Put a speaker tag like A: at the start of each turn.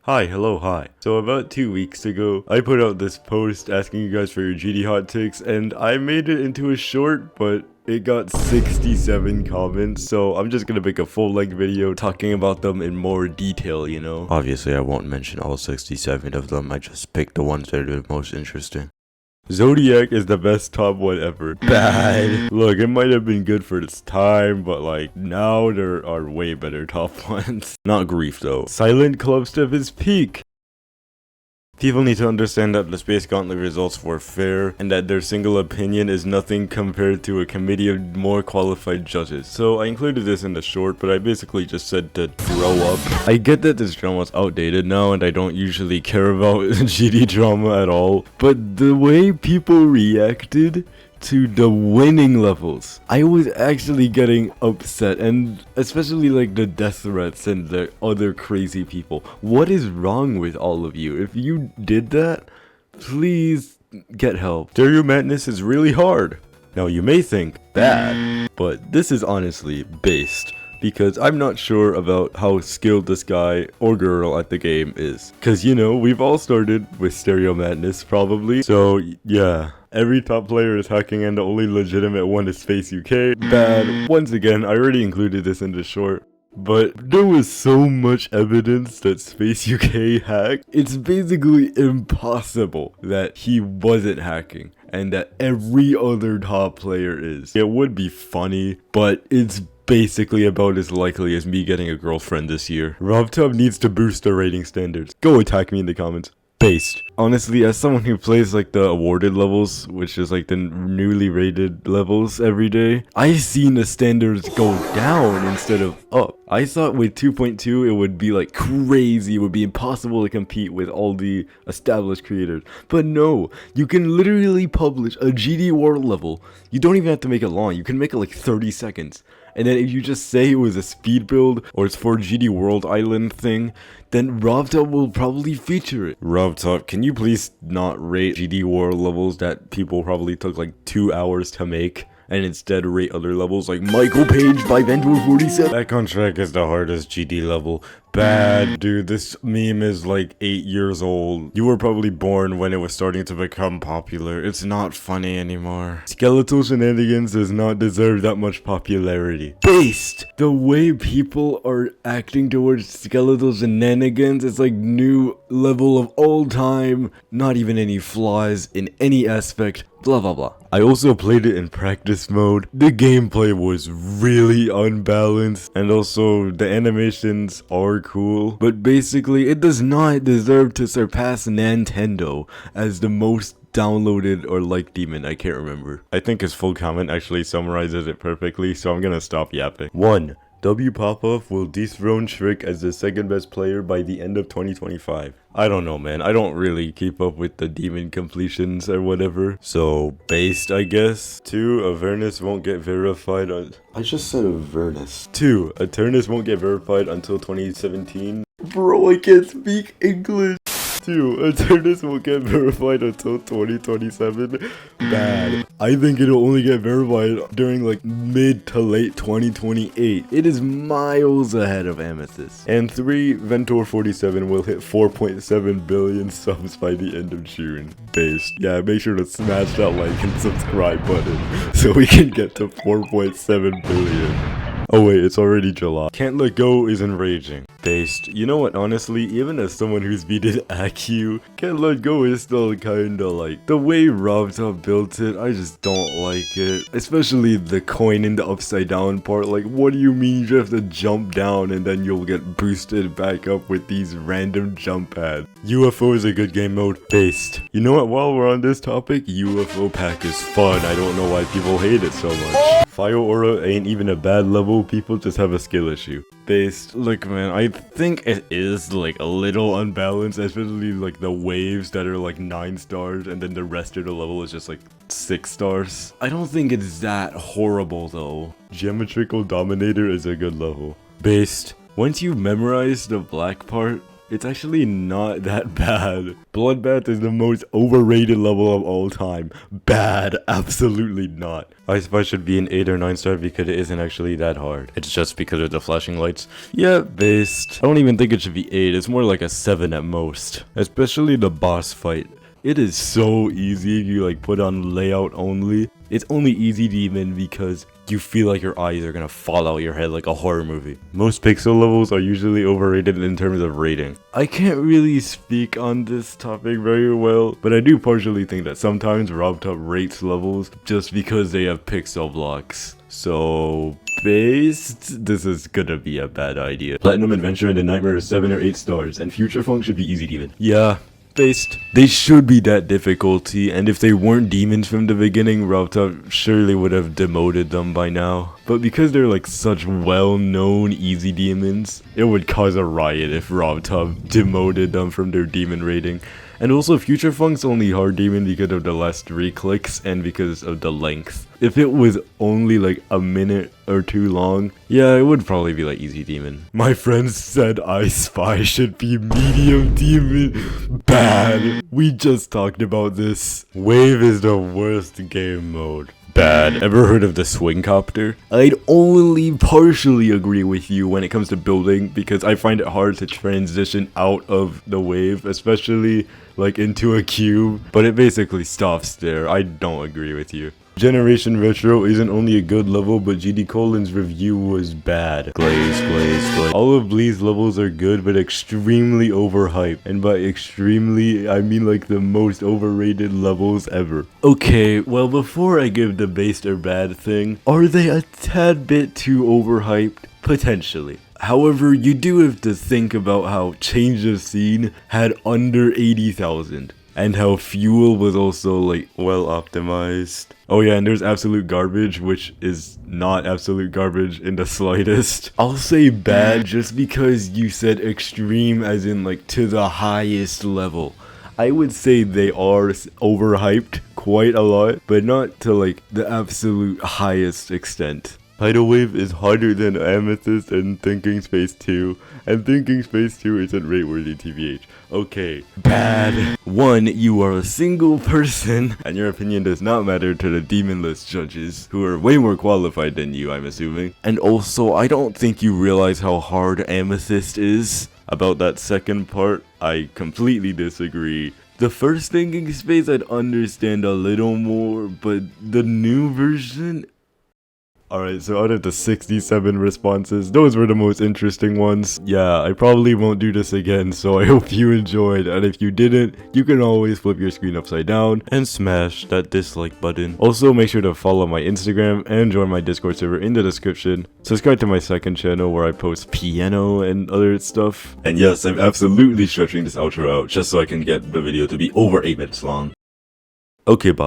A: Hi. So about 2 weeks ago, I put out this post asking you guys for your GD hot takes, and I made it into a short, but it got 67 comments, so I'm just gonna make a full-length video talking about them in more detail, you know? Obviously, I won't mention all 67 of them, I just picked the ones that are the most interesting. Zodiac is the best top one ever. Bad. Look, it might have been good for its time, but like, now there are way better top ones. Not Grief though. Silent Clubstep is peak. People need to understand that the Space Gauntlet results were fair, and that their single opinion is nothing compared to a committee of more qualified judges. So I included this in the short, but I basically just said to grow up. I get that this drama is outdated now, and I don't usually care about GD drama at all, but the way people reacted to the winning levels, I was actually getting upset, and especially like the death threats and the other crazy people. What is wrong with all of you? If you did that, please get help. Stereo Madness is really hard. Now you may think bad, but this is honestly based, because I'm not sure about how skilled this guy or girl at the game is. Cause you know, we've all started with Stereo Madness probably, so yeah. Every top player is hacking and the only legitimate one is Space UK. Bad. Once again, I already included this in the short, but there was so much evidence that Space UK hacked. It's basically impossible that he wasn't hacking and that every other top player is. It would be funny, but it's basically about as likely as me getting a girlfriend this year. RobTub needs to boost the rating standards. Go attack me in the comments. Based. Honestly, as someone who plays like the awarded levels, which is like the newly rated levels every day, I've seen the standards go down instead of up. I thought with 2.2 it would be like crazy, it would be impossible to compete with all the established creators. But no, you can literally publish a GD World level. You don't even have to make it long, you can make it like 30 seconds. And then if you just say it was a speed build or it's for GD World Island thing, then RobTop will probably feature it. RobTop, can you please not rate GD World levels that people probably took like 2 hours to make? And instead rate other levels like Michael Page by Ventur47. Back on Track is the hardest GD level. Bad, dude. This meme is like 8 years old. You were probably born when it was starting to become popular. It's not funny anymore. Skeletal Shenanigans does not deserve that much popularity. Based! The way people are acting towards Skeletal Shenanigans is like new level of all time. Not even any flaws in any aspect. Blah blah blah. I also played it in practice mode. The gameplay was really unbalanced, and also the animations are cool, but basically it does not deserve to surpass Nintendo as the most downloaded or liked demon. I can't remember. I think his full comment actually summarizes it perfectly, so I'm gonna stop yapping. 1. W Popoff will dethrone Shriek as the second best player by the end of 2025. I don't know, man. I don't really keep up with the demon completions or whatever. So, based, I guess. 2. Avernus won't get verified on... I just said Avernus. 2. Eternus won't get verified until 2017. Bro, I can't speak English. 2. Eternus will get verified until 2027. Bad. I think it'll only get verified during like mid to late 2028. It is miles ahead of Amethyst. And 3. Ventur47 will hit 4.7 billion subs by the end of June. Based. Yeah, make sure to smash that like and subscribe button so we can get to 4.7 billion. Oh wait, it's already July. Can't Let Go is enraging. Based. You know what, honestly, even as someone who's beaten AQ, Can't Let Go is still kinda like, the way RobTop built it, I just don't like it. Especially the coin in the upside down part, like what do you mean you have to jump down and then you'll get boosted back up with these random jump pads? UFO is a good game mode. Based. You know what, while we're on this topic, UFO pack is fun, I don't know why people hate it so much. Fire Aura ain't even a bad level, people just have a skill issue. Based. Look man, I think it is like a little unbalanced, especially like the waves that are like 9 stars and then the rest of the level is just like 6 stars. I don't think it's that horrible though. Geometrical Dominator is a good level. Based. Once you memorize the black part, it's actually not that bad. Bloodbath is the most overrated level of all time. Bad, absolutely not. I suppose it should be an 8 or 9 star because it isn't actually that hard. It's just because of the flashing lights. Yeah, based. I don't even think it should be 8, it's more like a 7 at most. Especially the boss fight. It is so easy if you like put on layout only. It's only easy demon because you feel like your eyes are gonna fall out your head like a horror movie. Most pixel levels are usually overrated in terms of rating. I can't really speak on this topic very well, but I do partially think that sometimes RobTop rates levels just because they have pixel blocks. So based, this is gonna be a bad idea. Platinum Adventure and the Nightmare is 7 or 8 stars, and Future Funk should be easy demon. Yeah. Based. They should be that difficulty, and if they weren't demons from the beginning, RobTop surely would have demoted them by now. But because they're like such well-known easy demons, it would cause a riot if RobTop demoted them from their demon rating. And also Future Funk's only hard demon because of the last 3 clicks and because of the length. If it was only like a minute or 2 long, yeah, it would probably be like easy demon. My friends said I Spy should be medium demon. Bad. We just talked about this. Wave is the worst game mode. Bad. Ever heard of the swing copter? I'd only partially agree with you when it comes to building because I find it hard to transition out of the wave, especially like into a cube, but it basically stops there. I don't agree with you. Generation Retro isn't only a good level, but GD Colin's review was bad. Glaze. All of Bleed's levels are good, but extremely overhyped. And by extremely, I mean like the most overrated levels ever. Okay, well before I give the based or bad thing, are they a tad bit too overhyped? Potentially. However, you do have to think about how Change of Scene had under 80,000. And how Fuel was also like well optimized. Oh yeah, and there's Absolute Garbage, which is not absolute garbage in the slightest. I'll say bad just because you said extreme as in like to the highest level. I would say they are overhyped quite a lot, but not to like the absolute highest extent. Tidal Wave is harder than Amethyst and Thinking Space 2, and Thinking Space 2 isn't rate-worthy TBH. Okay, bad. 1, you are a single person, and your opinion does not matter to the demon list judges, who are way more qualified than you, I'm assuming. And also, I don't think you realize how hard Amethyst is. About that second part, I completely disagree. The first Thinking Space I'd understand a little more, but the new version... Alright, so out of the 67 responses, those were the most interesting ones. Yeah, I probably won't do this again, so I hope you enjoyed, and if you didn't, you can always flip your screen upside down and smash that dislike button. Also, make sure to follow my Instagram and join my Discord server in the description. Subscribe to my second channel where I post piano and other stuff. And yes, I'm absolutely stretching this outro out just so I can get the video to be over 8 minutes long. Okay, bye.